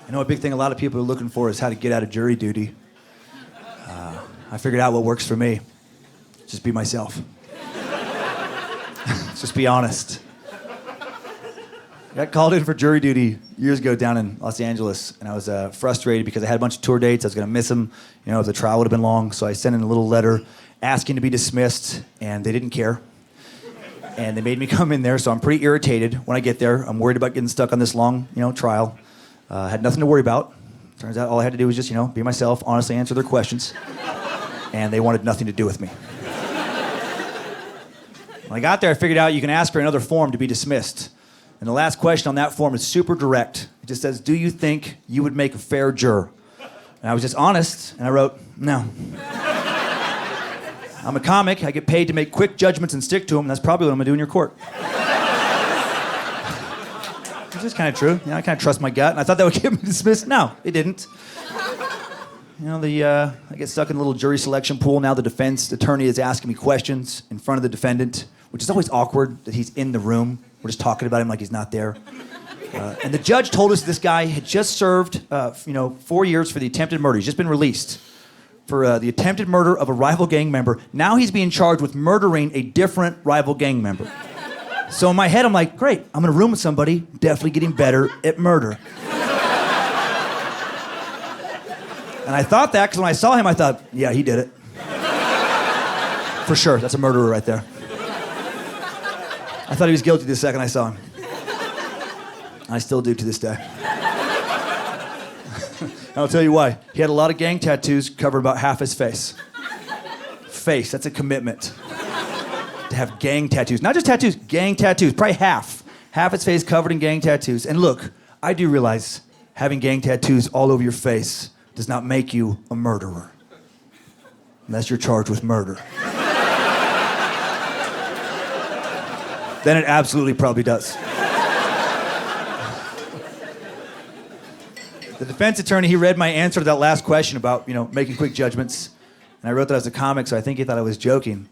I know a big thing a lot of people are looking for is how to get out of jury duty. I figured out what works for me. Just be myself. Just be honest. I got called in for jury duty years ago down in Los Angeles, and I was frustrated because I had a bunch of tour dates. I was going to miss them. You know, the trial would have been long, so I sent in a little letter asking to be dismissed, and they didn't care. And they made me come in there, so I'm pretty irritated when I get there. I'm worried about getting stuck on this long, trial. Had nothing to worry about. Turns out all I had to do was just, be myself, honestly answer their questions. And they wanted nothing to do with me. When I got there, I figured out you can ask for another form to be dismissed. And the last question on that form is super direct. It just says, do you think you would make a fair juror? And I was just honest, and I wrote, no. I'm a comic. I get paid to make quick judgments and stick to them, and that's probably what I'm going to do in your court. Which is kind of true. I kind of trust my gut, and I thought that would get me dismissed. No, it didn't. I get stuck in a little jury selection pool. Now the defense attorney is asking me questions in front of the defendant, which is always awkward that he's in the room. We're just talking about him like he's not there. And the judge told us this guy had just served, 4 years for the attempted murder. He's just been released for the attempted murder of a rival gang member. Now he's being charged with murdering a different rival gang member. So in my head, I'm like, great, I'm in a room with somebody, definitely getting better at murder. And I thought that because when I saw him, I thought, yeah, he did it. For sure, that's a murderer right there. I thought he was guilty the second I saw him. I still do to this day. I'll tell you why. He had a lot of gang tattoos covering about half his face. Face, that's a commitment. To have gang tattoos. Not just tattoos, gang tattoos. Probably half. Half his face covered in gang tattoos. And look, I do realize having gang tattoos all over your face does not make you a murderer. Unless you're charged with murder. Then it absolutely probably does. The defense attorney, he read my answer to that last question about, making quick judgments. And I wrote that as a comic, so I think he thought I was joking.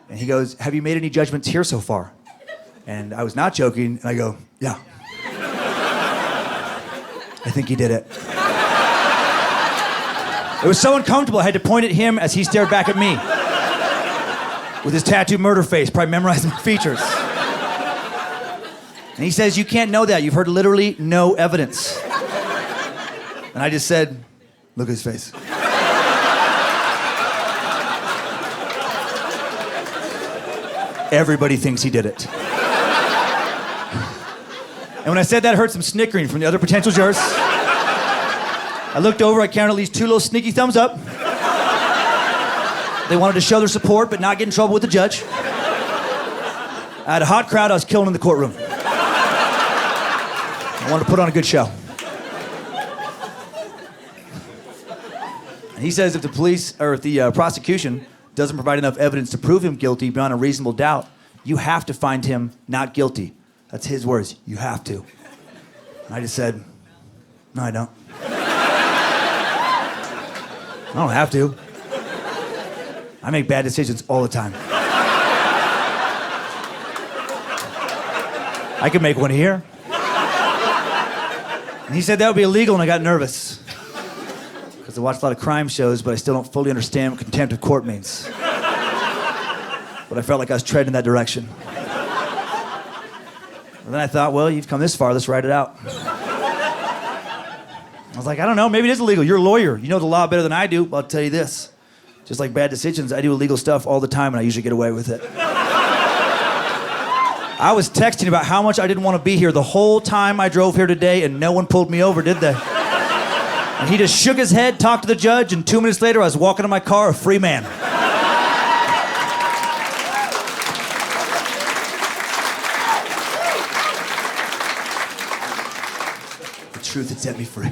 And he goes, have you made any judgments here so far? And I was not joking, and I go, yeah. I think he did it. It was so uncomfortable, I had to point at him as he stared back at me. With his tattooed murder face, probably memorizing features. And he says, you can't know that. You've heard literally no evidence. And I just said, look at his face. Everybody thinks he did it. And when I said that, I heard some snickering from the other potential jurors. I looked over, I counted at least 2 little sneaky thumbs up. They wanted to show their support, but not get in trouble with the judge. I had a hot crowd I was killing in the courtroom. I wanted to put on a good show. And he says if the police, or if the prosecution doesn't provide enough evidence to prove him guilty beyond a reasonable doubt, you have to find him not guilty. That's his words, you have to. And I just said, no, I don't. I don't have to. I make bad decisions all the time. I could make one here. And he said that would be illegal, and I got nervous. Because I watch a lot of crime shows, but I still don't fully understand what contempt of court means. But I felt like I was treading in that direction. And then I thought, well, you've come this far, let's write it out. I was like, I don't know, maybe it is illegal. You're a lawyer. You know the law better than I do. Well, I'll tell you this. Just like bad decisions, I do illegal stuff all the time, and I usually get away with it. I was texting about how much I didn't want to be here the whole time I drove here today, and no one pulled me over, did they? And he just shook his head, talked to the judge, and 2 minutes later, I was walking to my car, a free man. The truth had set me free.